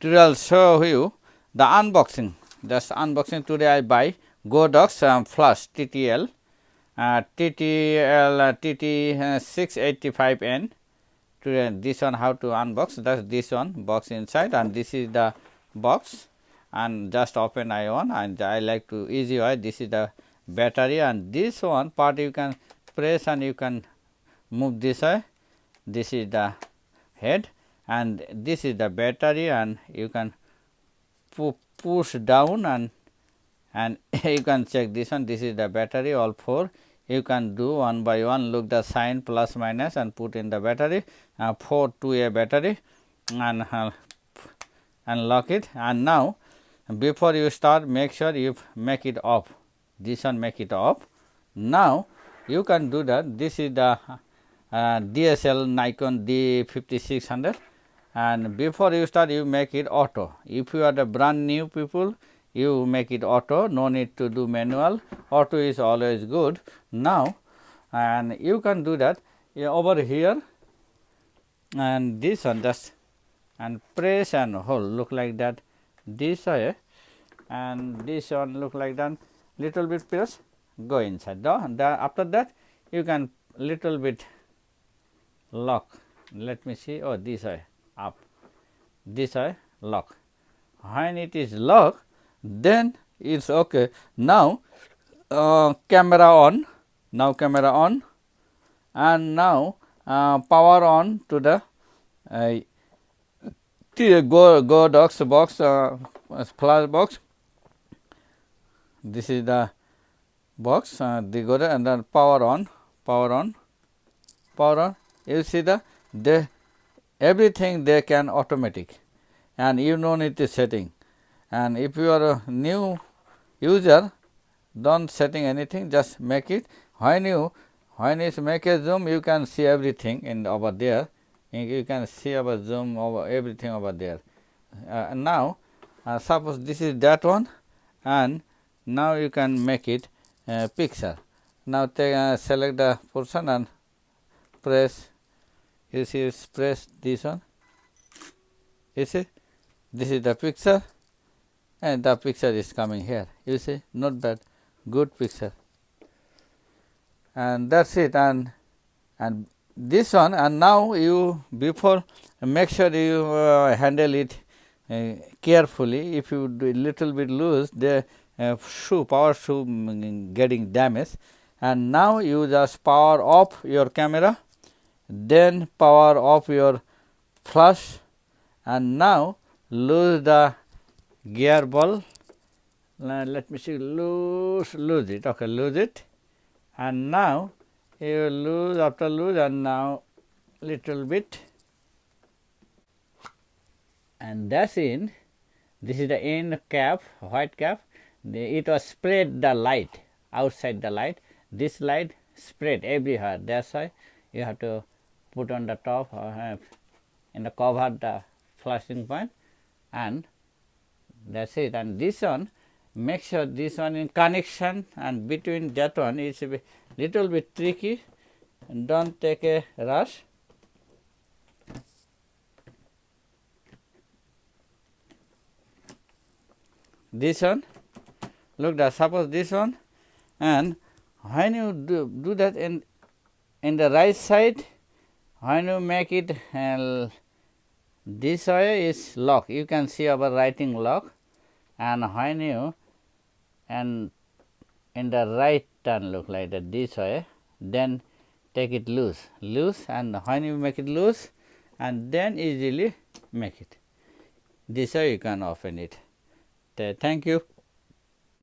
today I'll show you the unboxing. Just unboxing today I buy Godox Flash TTL TT685N. Today this one how to unbox. That's this one box inside, and this is the box, and just open I want, and I like to easy way. This is the battery, and this one part you can press and you can move this way. This is the head, and this is the battery, and you can push down and you can check this one. This is the battery, all four. You can do one by one, look the sign plus minus and put in the battery, 4 2A battery, and lock it. And now before you start, make sure you make it off. This one make it off. Now you can do that. This is the DSLR Nikon D5600, and before you start you make it auto. If you are the brand new people, you make it auto, no need to do manual. Auto is always good. Now and you can do that over here, and this one just and press and hold, look like that this way, and this one look like that, little bit press, go inside. After that you can little bit lock. Let me see. Oh, this way up, this way lock. When it is locked, then it's okay. Now camera on. Now camera on, and now power on to the Godox box, flash box. This is the box, the Godox, and then power on, power on, power on. You see the everything they can automatic, and you no need to setting. And if you are a new user, don't setting anything, just make it. When you make a zoom, you can see everything in over there. You can see our zoom over everything over there. Now suppose this is that one, and now you can make it picture. Now take select the portion and press. You see, press this one. You see, this is the picture, and the picture is coming here. You see, not bad, good picture. And that's it. And this one, and now you before make sure you handle it carefully. If you do a little bit loose, the power shoe getting damaged. And now you just power off your camera, then power off your flash, and now lose the gear ball. Let me see, lose it. Okay, lose it. And now you lose, after lose, and now little bit, and that's in. This is the end cap, white cap. It was spread the light outside the light. This light spread everywhere. That's why you have to put on the top in the cover the flashing point, and that's it. And this one, make sure this one in connection, and between that one is a little bit tricky. Don't take a rush. This one, look, that suppose this one, and when you do that in the right side, when you make it this way is lock. You can see our writing lock, and when you and in the right turn look like that this way, then take it loose, and when you make it loose, and then easily make it. This way you can open it. Thank you.